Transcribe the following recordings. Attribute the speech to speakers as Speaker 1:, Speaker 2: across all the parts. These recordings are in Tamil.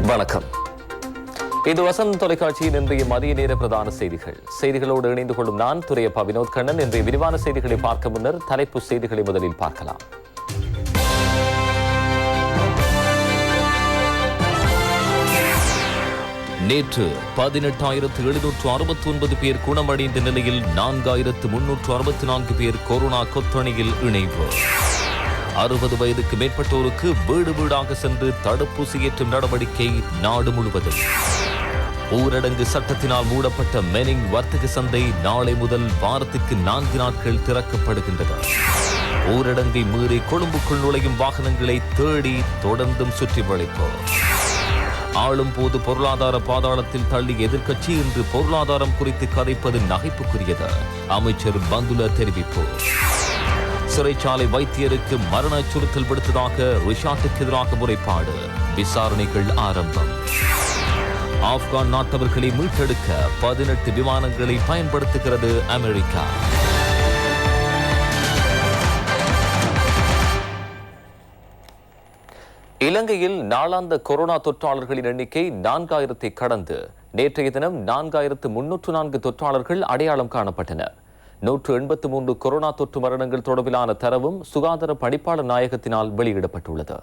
Speaker 1: வணக்கம். இது வசந்த் தொலைக்காட்சியின் இன்றைய மதிய நேர பிரதான செய்திகளோடு இணைந்து கொள்ளும் நான் துரையப்பா வினோத் கண்ணன். இன்றைய விரிவான செய்திகளை பார்க்க முன்னர் தலைப்பு செய்திகளை முதலில் பார்க்கலாம். நேற்று 18,769 பேர் குணமடைந்த நிலையில் 4,364 பேர் கொரோனா கொத்தணியில் இணைவு. 60 வயதுக்கு மேற்பட்டோருக்கு வீடு வீடாக சென்று தடுப்பூசி ஏற்றும் நடவடிக்கை நாடு முழுவதும். ஊரடங்கு சட்டத்தினால் மூடப்பட்ட மெனிங் வர்த்தக சந்தை நாளை முதல் வாரத்திற்கு 4 நாட்கள் திறக்கப்படுகின்றன. ஊரடங்கை மீறி கொழும்புக்குள் நுழையும் வாகனங்களை தேடி தொடர்ந்தும் சுற்றி வளைப்போம். ஆளும் போது பொருளாதார பாதாளத்தில் தள்ளிய எதிர்க்கட்சி இன்று பொருளாதாரம் குறித்து கதைப்பது நகைப்புக்குரியது. அமைச்சர் பந்துல தெரிவிப்பு. சிறைச்சாலை வைத்தியருக்கு மரண அச்சுறுத்தல் விடுத்ததாக ரிஷாட்டுக்கு எதிராக முறைப்பாடு. விசாரணைகள் ஆரம்பம். ஆப்கான் நாட்டவர்களை மீட்டெடுக்க 18 விமானங்களை பயன்படுத்துகிறது அமெரிக்கா. இலங்கையில் நாளாந்த கொரோனா தொற்றாளர்களின் எண்ணிக்கை 4,000 கடந்து நேற்றைய தினம் 4,304 தொற்றாளர்கள் அடையாளம் காணப்பட்டனர். 183 கொரோனா தொற்று மரணங்கள் தொடர்பிலான தரவும் சுகாதார பணிப்பாளர் நாயகத்தினால் வெளியிடப்பட்டுள்ளது.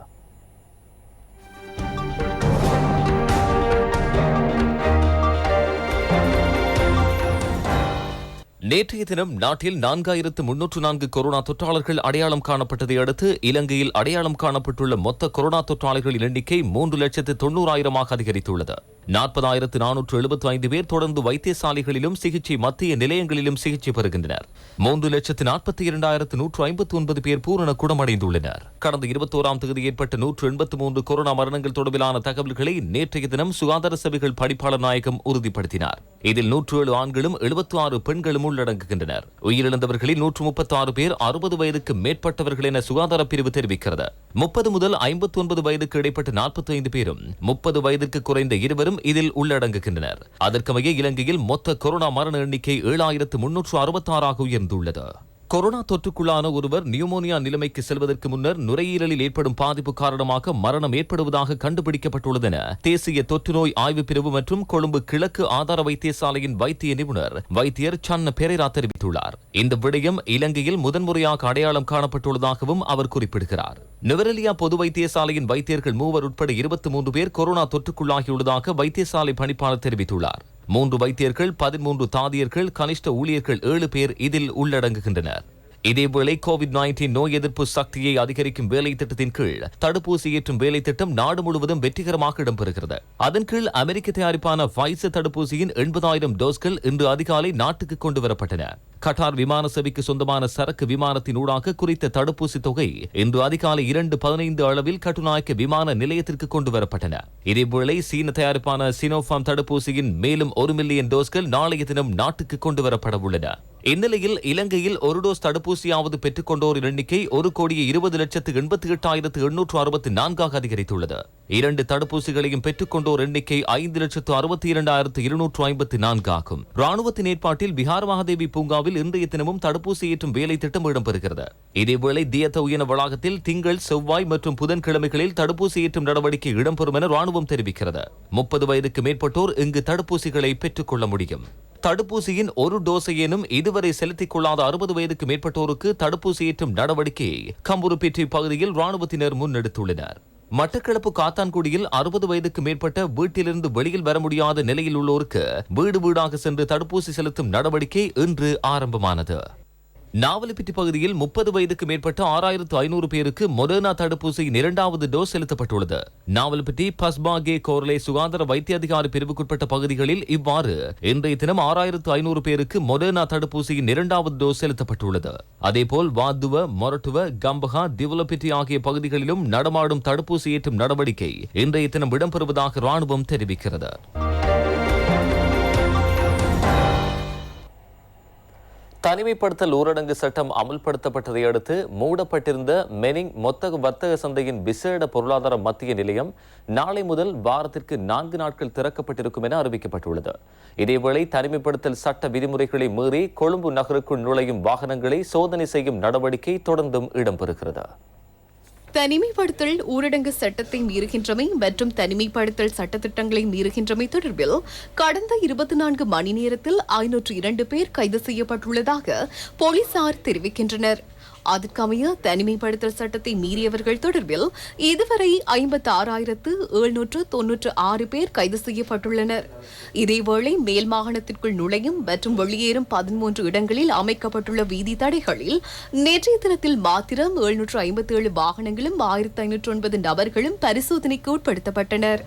Speaker 1: நேற்றைய தினம் நாட்டில் 4,304 கொரோனா தொற்றாளர்கள் அடையாளம் காணப்பட்டதை அடுத்து இலங்கையில் அடையாளம் காணப்பட்டுள்ள மொத்த கொரோனா தொற்றாளர்களின் எண்ணிக்கை 3,90,000 அதிகரித்துள்ளது. 40,475 பேர் தொடர்ந்து வைத்தியசாலைகளிலும் சிகிச்சை மத்திய நிலையங்களிலும் சிகிச்சை பெறுகின்றனர். 3,42,159 பேர் பூரண குணமடைந்துள்ளனர். கடந்த 21ஆம் தேதி ஏற்பட்ட 183 கொரோனா மரணங்கள் தொடர்பிலான தகவல்களை நேற்றைய தினம் சுகாதார சேவைகள் பணிப்பாளர் நாயகம் உறுதிப்படுத்தினார். இதில் 107 ஆண்களும் 76 பெண்களும் உள்ளடங்குகின்றனர். உயிரிழந்தவர்களில் 136 பேர் 60 வயதுக்கு மேற்பட்டவர்கள் என சுகாதார பிரிவு தெரிவிக்கிறது. 30 முதல் 59 வயதுக்கு இடைப்பட்ட 45 பேரும் 30 வயதுக்கு குறைந்த 2 இதில் உள்ளடங்குகின்றனர். அதற்கமைய இலங்கையில் மொத்த கொரோனா மரண எண்ணிக்கை 7,366 உயர்ந்துள்ளது. கொரோனா தொற்றுக்குள்ளான ஒருவர் நியூமோனியா நிலைமைக்கு செல்வதற்கு முன்னர் நுரையீரலில் ஏற்படும் பாதிப்பு காரணமாக மரணம் ஏற்படுவதாக கண்டுபிடிக்கப்பட்டுள்ளது என தேசிய தொற்றுநோய் ஆய்வு பிரிவு மற்றும் கொழும்பு கிழக்கு ஆதார வைத்தியசாலையின் வைத்திய நிபுணர் வைத்தியர் சன்ன பெரேரா தெரிவித்துள்ளார். இந்த விடயம் இலங்கையில் முதன்முறையாக அடையாளம் காணப்பட்டுள்ளதாகவும் அவர் குறிப்பிடுகிறார். நுவரெலியா பொது வைத்தியசாலையின் வைத்தியர்கள் 3 உட்பட 23 பேர் கொரோனா தொற்றுக்குள்ளாகியுள்ளதாக வைத்தியசாலை பணிப்பாளர் தெரிவித்துள்ளார். 3 வைத்தியர்கள், 13 தாதியர்கள், கனிஷ்ட ஊழியர்கள் 7 பேர் இதில் உள்ளடங்குகின்றனர். இதேவேளை கோவிட்-19 நோய் எதிர்ப்பு சக்தியை அதிகரிக்கும் வேலை திட்டத்தின் கீழ் தடுப்பூசி ஏற்றும் வேலை திட்டம் நாடு முழுவதும் வெற்றிகரமாக இடம்பெறுகிறது. அதன் கீழ் அமெரிக்க தயாரிப்பான ஃபைசர் தடுப்பூசியின் 80,000 டோஸ்கள் இன்று அதிகாலை நாட்டுக்கு கொண்டு வரப்பட்டன. கட்டார் விமான சேவைக்கு சொந்தமான சரக்கு விமானத்தின் ஊடாக குறித்த தடுப்பூசி தொகை இன்று அதிகாலை 2:15 அளவில் கட்டுநாயக்க விமான நிலையத்திற்கு கொண்டு வரப்பட்டன. இதேவேளை சீன தயாரிப்பான சினோஃபார்ம் தடுப்பூசியின் மேலும் 1 மில்லியன் டோஸ்கள் நாளைய தினம் நாட்டுக்கு கொண்டு வரப்பட உள்ளன. இந்நிலையில் இலங்கையில் 1 டோஸ் தடுப்பூசியாவது பெற்றுக் கொண்டோரின் எண்ணிக்கை 1,20,88,864 அதிகரித்துள்ளது. 2 தடுப்பூசிகளையும் பெற்றுக் கொண்டோர் எண்ணிக்கை 5,62,254 ஆகும். ராணுவத்தின் ஏற்பாட்டில் பிஹார் மகாதேவி பூங்காவில் இன்றைய தினமும் தடுப்பூசி ஏற்றும் வேலை திட்டம் இடம்பெறுகிறது. இதேவேளை தியத்த உயன வளாகத்தில் திங்கள், செவ்வாய் மற்றும் புதன்கிழமைகளில் தடுப்பூசி ஏற்றும் நடவடிக்கை இடம்பெறும் என ராணுவம் தெரிவிக்கிறது. 30 வயதுக்கு மேற்பட்டோர் இங்கு தடுப்பூசிகளை பெற்றுக் கொள்ள முடியும். தடுப்பூசியின் 1 டோஸையேனும் இதுவரை செலுத்திக் கொள்ளாத 60 வயதுக்கு மேற்பட்டோருக்கு தடுப்பூசி ஏற்றும் நடவடிக்கையை கம்புருப்பேட்டை பகுதியில் ராணுவத்தினர் முன்னெடுத்துள்ளனர். மட்டக்களப்பு காத்தான்குடியில் 60 வயதுக்கு மேற்பட்ட வீட்டிலிருந்து வெளியில் வர முடியாத நிலையில் உள்ளோருக்கு வீடு வீடாக சென்று தடுப்பூசி செலுத்தும் நடவடிக்கை இன்று ஆரம்பமானது. நாவலப்பிட்டி பகுதியில் 30 வயதுக்கு மேற்பட்ட 6,500 பேருக்கு மொடர்னா தடுப்பூசியின் 2வது டோஸ் செலுத்தப்பட்டுள்ளது. நாவலப்பிட்டி, பஸ்பாகே, கோர்லே சுகாதார வைத்திய அதிகாரி பிரிவுக்குட்பட்ட பகுதிகளில் இவ்வாறு இன்றைய தினம் 6,500 பேருக்கு மொடர்னா தடுப்பூசியின் 2வது டோஸ் செலுத்தப்பட்டுள்ளது. அதேபோல் வாத்துவ, மொரட்டுவ, கம்பகா, திவலப்பிட்டி ஆகிய பகுதிகளிலும் நடமாடும் தடுப்பூசி ஏற்றும் நடவடிக்கை இன்றைய தினம் இடம்பெறுவதாக ராணுவம் தெரிவிக்கிறது. தனிமைப்படுத்தல் ஊரடங்கு சட்டம் அமல்படுத்தப்பட்டதை அடுத்து மூடப்பட்டிருந்த மெனிங் மொத்த வர்த்தக சந்தையின் விசேட பொருளாதார மத்திய நிலையம் நாளை முதல் வாரத்திற்கு 4 நாட்கள் திறக்கப்பட்டிருக்கும் என அறிவிக்கப்பட்டுள்ளது. இதேவேளை தனிமைப்படுத்தல் சட்ட விதிமுறைகளை மீறி கொழும்பு நகருக்குள் நுழையும் வாகனங்களை சோதனை செய்யும் நடவடிக்கை தொடர்ந்தும் இடம்பெறுகிறது.
Speaker 2: தனிமைப்படுத்தல் ஊரடங்கு சட்டத்தை மீறுகின்றமை மற்றும் தனிமைப்படுத்தல் சட்டத்திட்டங்களை மீறுகின்றமை தொடர்பில் கடந்த 24 மணி நேரத்தில் 502 பேர் கைது செய்யப்பட்டுள்ளதாக போலீசார் தெரிவிக்கின்றனர். அதற்கமைய தனிமைப்படுத்தல் சட்டத்தை மீறியவர்கள் தொடர்பில் இதுவரை 56,796 பேர் கைது செய்யப்பட்டுள்ளனர். இதேவேளை மேல் மாகாணத்திற்குள் நுழையும் மற்றும் வெளியேறும் 13 இடங்களில் அமைக்கப்பட்டுள்ள வீதி தடைகளில் நேற்றைய தினத்தில் மாத்திரம் 757 வாகனங்களும் 1509 நபர்களும் பரிசோதனைக்கு உட்படுத்தப்பட்டனர்.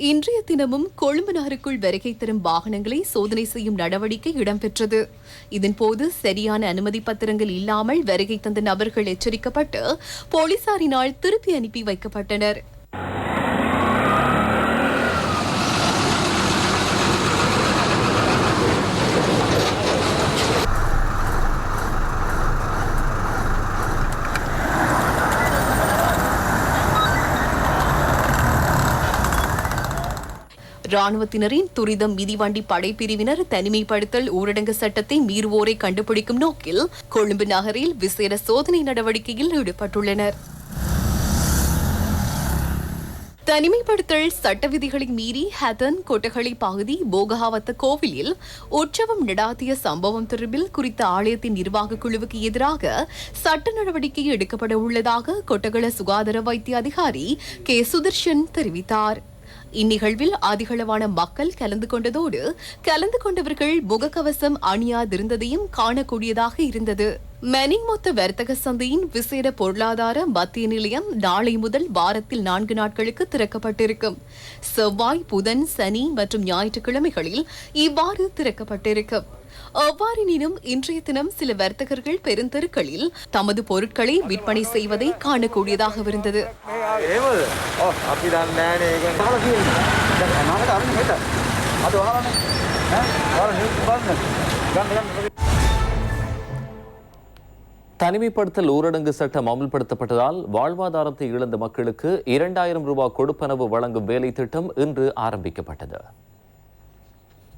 Speaker 2: இன்றைய தினமும் கொழும்பு நகருக்குள் வருகை தரும் வாகனங்களை சோதனை செய்யும் நடவடிக்கை இடம்பெற்றது. இதன்போது சரியான அனுமதி பத்திரங்கள் இல்லாமல் வருகை தந்த நபர்கள் எச்சரிக்கப்பட்டு போலீசாரினால் திருப்பி அனுப்பி வைக்கப்பட்டனர். ராணுவத்தினரின் துரித மிதிவண்டி படைப்பிரிவினர் தனிமைப்படுத்தல் ஊரடங்கு சட்டத்தை மீறுவோரை கண்டுபிடிக்கும் நோக்கில் கொழும்பு நகரில் விசேட சோதனை நடவடிக்கையில் ஈடுபட்டுள்ளனர். தனிமைப்படுத்தல் சட்ட விதிகளை மீறி ஹதன் கொட்டகலை பகுதி போகஹாவத்த கோவிலில் உற்சவம் நடாத்திய சம்பவம் தொடர்பில் குறித்த ஆலயத்தின் நிர்வாக குழுவுக்கு எதிராக சட்ட நடவடிக்கை எடுக்கப்பட உள்ளதாக கொட்டகல சுகாதார வைத்திய அதிகாரி கே சுதர்ஷன் தெரிவித்தார். இந்நிகழ்வில் அதிகளவான மக்கள் கலந்து கொண்டதோடு கலந்து கொண்டவர்கள் முகக்கவசம் அணியாதிருந்ததையும் காணக்கூடியதாக இருந்தது. மெனிங் மொத்த வர்த்தக சந்தையின் விசேட பொருளாதார மத்திய நிலையம் நாளை முதல் வாரத்தில் 4 நாட்களுக்கு திறக்கப்பட்டிருக்கும். செவ்வாய், புதன், சனி மற்றும் ஞாயிற்றுக்கிழமைகளில் இவ்வாறு திறக்கப்பட்டிருக்கும். எவ்வாறெனினும் இன்றைய தினம் சில வர்த்தகர்கள் பெருந்தெருக்களில் தமது பொருட்களை விற்பனை செய்வதை காணக்கூடியதாக இருந்தது.
Speaker 1: தனிமைப்படுத்தல் ஊரடங்கு சட்டம் அமல்படுத்தப்பட்டதால் வாழ்வாதாரத்தை இழந்த மக்களுக்கு 2000 ரூபாய் கொடுப்பனவு வழங்கும் வேலை திட்டம் இன்று ஆரம்பிக்கப்பட்டது.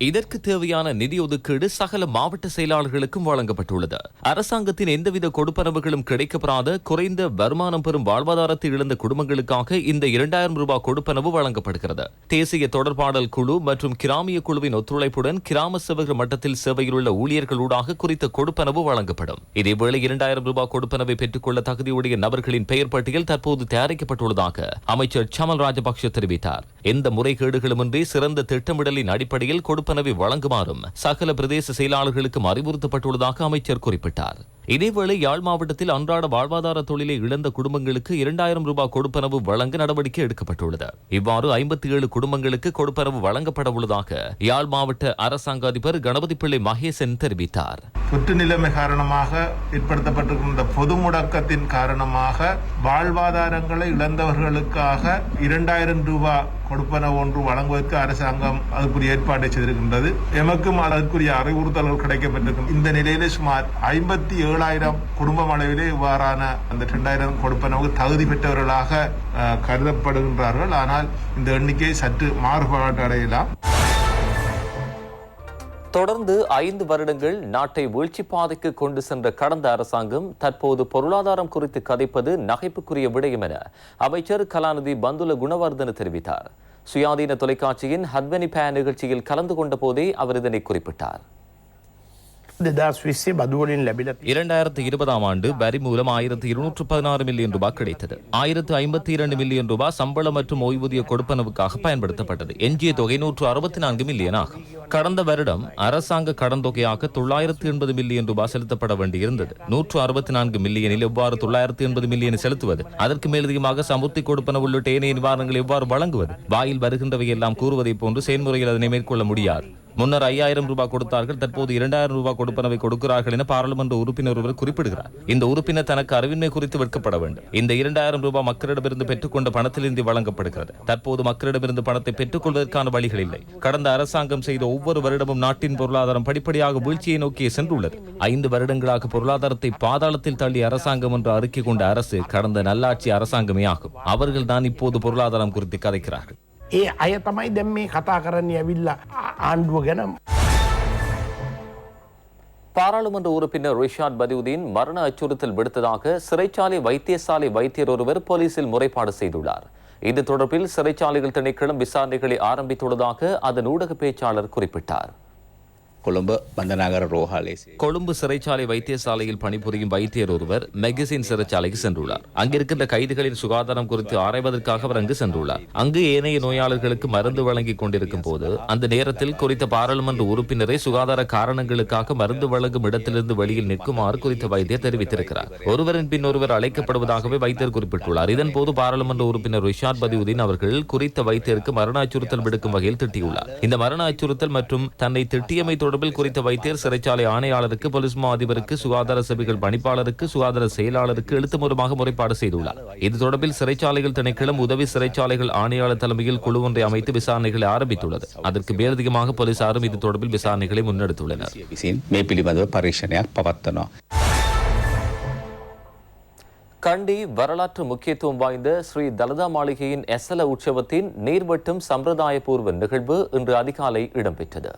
Speaker 1: இதற்கு தேவையான நிதி ஒதுக்கீடு சகல மாவட்ட செயலாளர்களுக்கும் வழங்கப்பட்டுள்ளது. அரசாங்கத்தின் எந்தவித கொடுப்பனவுகளும் கிடைக்கப்பெறாத குறைந்த வருமானம் பெறும் வாழ்வாதாரத்தை இழந்த குடும்பங்களுக்காக இந்த 2000 ரூபாய் கொடுப்பனவு வழங்கப்படுகிறது. தேசிய தொடர்பாடல் குழு மற்றும் கிராமிய குழுவின் ஒத்துழைப்புடன் கிராம சேவகர் மட்டத்தில் சேவையில் உள்ள ஊழியர்களூடாக குறித்த கொடுப்பனவு வழங்கப்படும். இதேவேளை 2000 ரூபாய் கொடுப்பனவை பெற்றுக்கொள்ள தகுதியுடைய நபர்களின் பெயர் பட்டியல் தற்போது தயாரிக்கப்பட்டுள்ளதாக அமைச்சர் சமல் ராஜபக்ஷ தெரிவித்தார். எந்த முறைகேடுகளுமின்றி சிறந்த திட்டமிடலின் அடிப்படையில் கொடுப்பனவை வழங்குமாறும் சகல பிரதேச செயலாளர்களுக்கும் அறிவுறுத்தப்பட்டுள்ளதாக அமைச்சர் குறிப்பிட்டார். இதேவேளை யாழ் மாவட்டத்தில் அன்றாட வாழ்வாதார தொழிலை இழந்த குடும்பங்களுக்கு 2000 ரூபாய் கொடுப்பனவு வழங்க நடவடிக்கை எடுக்கப்பட்டுள்ளது. இவ்வாறு 57 குடும்பங்களுக்கு கொடுப்பனவு வழங்கப்பட உள்ளதாக யாழ் மாவட்ட அரசாங்க அதிபர் கணபதி பிள்ளை மகேசன் தெரிவித்தார்.
Speaker 3: தொற்று நிலைமை காரணமாக ஏற்படுத்தப்பட்டிருக்கின்ற பொது முடக்கத்தின் காரணமாக வாழ்வாதாரங்களை இழந்தவர்களுக்காக 2000 ரூபாய் கொடுப்பனவு ஒன்று வழங்குவதற்கு அரசாங்கம் அதுக்குரிய ஏற்பாட்டை செய்திருக்கின்றது. எமக்கும் அதற்குரிய அறிவுறுத்தல்கள் கிடைக்கப்பட்டிருக்கும். இந்த நிலையிலே சுமார் 57,000 குடும்பம் அளவிலே இவ்வாறான அந்த 2000 கொடுப்பனவு தகுதி பெற்றவர்களாக கருதப்படுகின்றார்கள். ஆனால் இந்த எண்ணிக்கை சற்று மாறுபாடு அடையலாம்.
Speaker 1: தொடர்ந்து 5 வருடங்கள் நாட்டை வீழ்ச்சி பாதைக்கு கொண்டு சென்ற கடந்த அரசாங்கம் தற்போது பொருளாதாரம் குறித்து கதைப்பது நகைப்புக்குரிய விடயம் என அமைச்சர் கலாநிதி பந்துல குணவர்தன தெரிவித்தார். சுயாதீன தொலைக்காட்சியின் ஹத்வனி பே நிகழ்ச்சியில் கலந்து கொண்ட போதே அவர் இதனை குறிப்பிட்டார். 2020 ஆண்டு வரி மூலம் 1216 மில்லியன் ரூபாய் கிடைத்தது. 1052 மில்லியன் ரூபாய் சம்பளம் மற்றும் ஓய்வூதிய கொடுப்பனவுக்காக பயன்படுத்தப்பட்டது. எஞ்சிய தொகை 164 மில்லியன் ஆகும். கடந்த வருடம் அரசாங்க கடன் தொகையாக 980 மில்லியன் ரூபாய் செலுத்தப்பட வேண்டியிருந்தது. 164 மில்லியனில் எவ்வாறு 980 மில்லியனை செலுத்துவது? அதற்கு மேலதிகமாக சமுர்த்தி கொடுப்பனவு உள்ளிட்ட ஏனைய நிவாரணங்கள் எவ்வாறு வழங்குவது? வாயில் வருகின்றவை எல்லாம் கூறுவதை போன்று செயல்முறையில் அதனை மேற்கொள்ள முடியாது. முன்னர் 5000 ரூபாய் கொடுத்தார்கள், தற்போது 2000 ரூபாய் கொடுப்பனவை கொடுக்கிறார்கள் என பாராளுமன்ற உறுப்பினர் ஒருவர் குறிப்பிடுகிறார். இந்த உறுப்பினர் தனக்கு அறிவின்மை குறித்து வெட்கப்பட வேண்டும். இந்த 2000 ரூபாய் மக்களிடமிருந்து பெற்றுக்கொண்ட பணத்திலிருந்து வழங்கப்படுகிறது. தற்போது மக்களிடமிருந்து பணத்தை பெற்றுக் கொள்வதற்கான வழிகள் இல்லை. கடந்த அரசாங்கம் செய்த ஒவ்வொரு வருடமும் நாட்டின் பொருளாதாரம் படிப்படியாக வீழ்ச்சியை நோக்கி சென்றுள்ளது. 5 வருடங்களாக பொருளாதாரத்தை பாதாளத்தில் தள்ளி அரசாங்கம் என்று அறிக்கை கொண்ட அரசு கடந்த நல்லாட்சி அரசாங்கமே ஆகும். அவர்கள் தான் இப்போது பொருளாதாரம் குறித்து கதைக்கிறார்கள். பாராளுமன்ற உறுப்பினர் ரிஷாட் பதியுதீன் மரண அச்சுறுத்தல் விடுத்ததாக சிறைச்சாலை வைத்தியசாலை வைத்தியர் ஒருவர் போலீசில் முறைப்பாடு செய்துள்ளார். இது தொடர்பில் சிறைச்சாலைகள் திணைக்களம் விசாரணைகளை ஆரம்பித்துள்ளதாக அதன் ஊடக பேச்சாளர் குறிப்பிட்டார். கொழும்பு சிறைச்சாலை வைத்தியசாலையில் பணிபுரியும் வைத்தியர் ஒருவர் மெகசின் சிறைச்சாலைக்கு சென்றுள்ளார். அங்கிருக்கின்ற கைதிகளின் சுகாதாரம் குறித்து ஆராய்வதற்காக அவர் அங்கு சென்றுள்ளார். அங்கு ஏனைய நோயாளர்களுக்கு மருந்து வழங்கிக் கொண்டிருக்கும் போது அந்த நேரத்தில் குறித்த பாராளுமன்ற உறுப்பினரை சுகாதார காரணங்களுக்காக மருந்து வழங்கும் இடத்திலிருந்து வெளியில் நிற்குமாறு குறித்த வைத்தியர் தெரிவித்திருக்கிறார். ஒருவரின் பின் ஒருவர் அழைக்கப்படுவதாகவே வைத்தியர் குறிப்பிட்டுள்ளார். இதன்போது பாராளுமன்ற உறுப்பினர் ரிஷாட் பதியுதீன் அவர்கள் குறித்த வைத்தியருக்கு மரண அச்சுறுத்தல் விடுக்கும் வகையில் திட்டியுள்ளார். இந்த மரண அச்சுறுத்தல் மற்றும் தன்னை திட்டியமை குறித்த வைத்தியர் சிறைச்சாலை ஆணையாளருக்கு, போலீஸ் மா அதிபருக்கு, சுகாதார சபைகள் பணிப்பாளருக்கு, சுகாதார செயலாளருக்கு எழுத்துமூலமாக முறைப்பாடு செய்துள்ளார். இது தொடர்பில் சிறைச்சாலைகள் திணைக்களம் உதவி சிறைச்சாலைகள் ஆணையாளர் தலைமையில் குழு ஒன்றை அமைத்து விசாரணைகளை ஆரம்பித்துள்ளது. அதற்கு மேலதிகமாக போலீசாரும் இது தொடர்பில் விசாரணைகளை முன்னெடுத்துள்ளனர். கண்டி வரலாற்று முக்கியத்துவம் வாய்ந்த ஸ்ரீ தலதா மாளிகையின் எசல உற்சவத்தின் நீர்வட்டும் சம்பிரதாய பூர்வ நிகழ்வு இன்று அதிகாலை இடம்பெற்றது.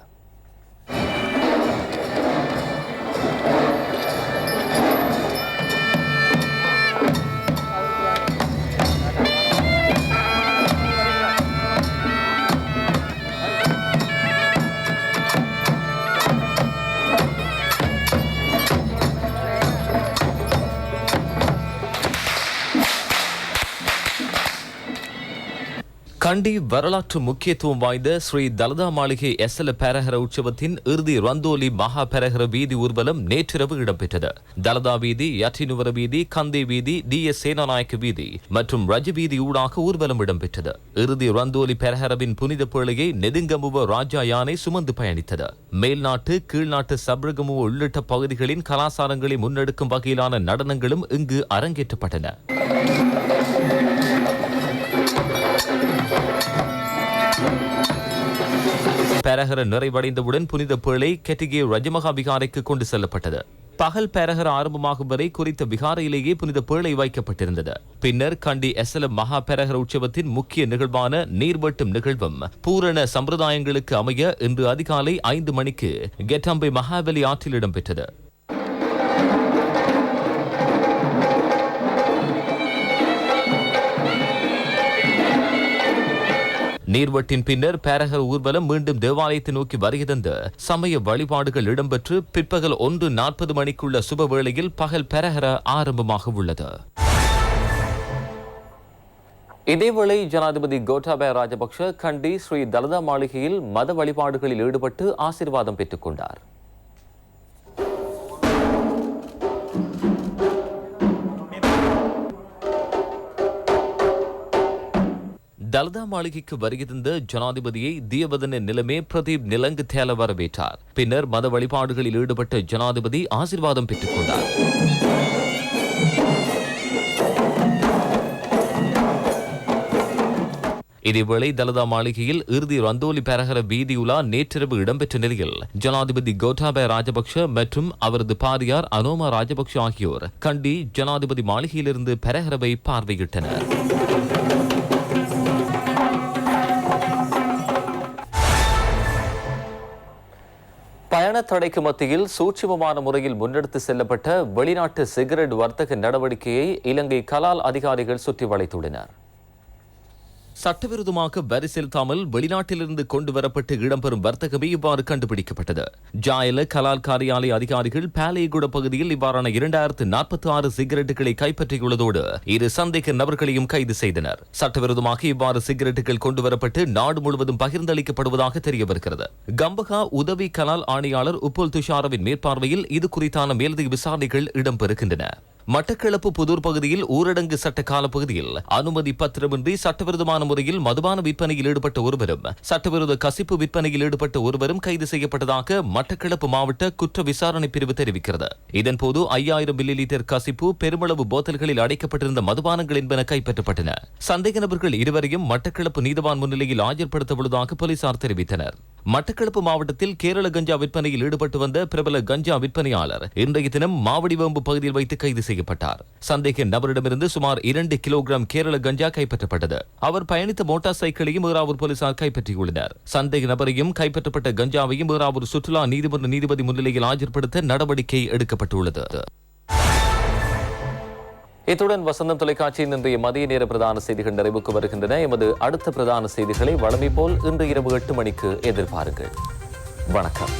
Speaker 1: கண்டி வரலாற்று முக்கியத்துவம் வாய்ந்த ஸ்ரீ தலதா மாளிகை எசல பெரஹர உற்சவத்தின் இறுதி ரந்தோலி மகா பெரஹர வீதி ஊர்வலம் நேற்றிரவு இடம்பெற்றது. தலதா வீதி, யற்றினுவர வீதி, கந்தி வீதி, DS சேனாநாயக்க வீதி மற்றும் ரஜ வீதி ஊடாக ஊர்வலம் இடம்பெற்றது. இறுதி ரந்தோலி பெரஹரவின் புனித பேழையை நெடுங்கமுவ ராஜா யானை சுமந்து பயணித்தது. மேல்நாட்டு, கீழ்நாட்டு சப்ரகமுவ உள்ளிட்ட பகுதிகளின் கலாசாரங்களை முன்னெடுக்கும் வகையிலான நடனங்களும் இங்கு அரங்கேற்றப்பட்டன. பெரஹர நிறைவடைந்தவுடன் புனித பேழை கெட்டிகே ரஜமகா விகாரைக்கு கொண்டு செல்லப்பட்டது. பகல் பெரஹர ஆரம்பமாகும் வரை குறித்த விகாரையிலேயே புனித பேழை வைக்கப்பட்டிருந்தது. பின்னர் கண்டி எசல மகா பெரஹர உற்சவத்தின் முக்கிய நிகழ்வான நீர்வட்டும் நிகழ்வும் பூரண சம்பிரதாயங்களுக்கு அமைய இன்று அதிகாலை 5 மணிக்கு கெட்டம்பை மகாபலி ஆற்றில் இடம்பெற்றது. நீர்வட்டின் பின்னர் பெரஹர ஊர்வலம் மீண்டும் தேவாலயத்தை நோக்கி வருகிறது. சமய வழிபாடுகள் இடம்பெற்று பிற்பகல் 1:40 மணிக்குள்ள சுப வேளையில் பகல் பெரஹர ஆரம்பமாக உள்ளது. இதேவேளை ஜனாதிபதி கோட்டாபய ராஜபக்ஷ கண்டி ஸ்ரீ தலதா மாளிகையில் மத வழிபாடுகளில் ஈடுபட்டு ஆசீர்வாதம் பெற்றுக் கொண்டார். தலதா மாளிகைக்கு வருகின்ற ஜனாதிபதியை தியவதன நிலைமே பிரதீப் நிலங்கு தேல வரவேற்றார். பின்னர் மத வழிபாடுகளில் ஈடுபட்ட ஜனாதிபதி ஆசீர்வாதம் பெற்றுக் கொண்டார். இதேவேளை தலதா மாளிகையில் இறுதி ரந்தோலி பெரஹர வீதியுலா நேற்றிரவு இடம்பெற்ற நிலையில் ஜனாதிபதி கோட்டாபய ராஜபக்ஷ மற்றும் அவரது பாரியார் அனோமா ராஜபக்ஷ ஆகியோர் கண்டி ஜனாதிபதி மாளிகையிலிருந்து பெரஹரவை பார்வையிட்டனர். பயண தடைக்கு மத்தியில் சூட்சுமமான முறையில் முன்னெடுத்து செல்லப்பட்ட வெளிநாட்டு சிகரெட் வர்த்தக நடவடிக்கையை இலங்கை கலால் அதிகாரிகள் சுற்றி வளைத்துள்ளனர். சட்டவிரோதமாக வரி செலுத்தாமல் வெளிநாட்டிலிருந்து கொண்டு வரப்பட்டு இடம்பெறும் வர்த்தகமே இவ்வாறு கண்டுபிடிக்கப்பட்டது. ஜாயல கலால் காரியாலய அதிகாரிகள் பாலேகுட பகுதியில் இவ்வாறான 2046 சிகரெட்டுகளை கைப்பற்றியுள்ளதோடு 2 சந்தேக நபர்களையும் கைது செய்தனர். சட்டவிரோதமாக இவ்வாறு சிகரெட்டுகள் கொண்டு வரப்பட்டு நாடு முழுவதும் பகிர்ந்தளிக்கப்படுவதாக தெரிய வருகிறது. கம்பகா உதவி கலால் ஆணையாளர் உப்புல் துஷாரவின் மேற்பார்வையில் இது குறித்தான மேலதிக விசாரணைகள் இடம்பெறுகின்றன. மட்டக்களப்பு புதூர் பகுதியில் ஊரடங்கு சட்ட கால பகுதியில் அனுமதி பத்திரமின்றி சட்டவிரோதமான முறையில் மதுபான விற்பனையில் ஈடுபட்ட ஒருவரும் சட்டவிரோத கசிப்பு விற்பனையில் ஈடுபட்ட ஒருவரும் கைது செய்யப்பட்டதாக மட்டக்களப்பு மாவட்ட குற்ற விசாரணை பிரிவு தெரிவிக்கிறது. இதன்போது 5000 மில்லி லிட்டர் கசிப்பு பெருமளவு போத்தல்களில் அடைக்கப்பட்டிருந்த மதுபானங்கள் என்பன கைப்பற்றப்பட்டன. சந்தேக நபர்கள் இருவரையும் மட்டக்களப்பு நீதவான் முன்னிலையில் ஆஜர்படுத்த உள்ளதாக போலீசார் தெரிவித்தனர். மட்டக்களப்பு மாவட்டத்தில் கேரள கஞ்சா விற்பனையில் ஈடுபட்டு வந்த பிரபல கஞ்சா விற்பனையாளர் இன்றைய தினம் மாவடிவம்பு பகுதியில் வைத்து கைது செய்யப்பட்டார். சந்தேக நபரிடமிருந்து சுமார் 2 கிலோகிராம் கேரள கஞ்சா கைப்பற்றப்பட்டது. அவர் பயணித்த மோட்டார் சைக்கிளையும் மீராவூர் போலீசார் கைப்பற்றியுள்ளனர். சந்தேக நபரையும் கைப்பற்றப்பட்ட கஞ்சாவையும் மீராவூர் சுற்றுலா நீதிமன்ற நீதிபதி முன்னிலையில் ஆஜர்படுத்த நடவடிக்கை எடுக்கப்பட்டுள்ளது. இத்துடன் வசந்தம் தொலைக்காட்சியின் இன்றைய மதிய நேர பிரதான செய்திகள் நிறைவுக்கு வருகின்றன. எமது அடுத்த பிரதான செய்திகளை வழமை போல் இன்று இரவு 8 மணிக்கு எதிர்பாருங்கள். வணக்கம்.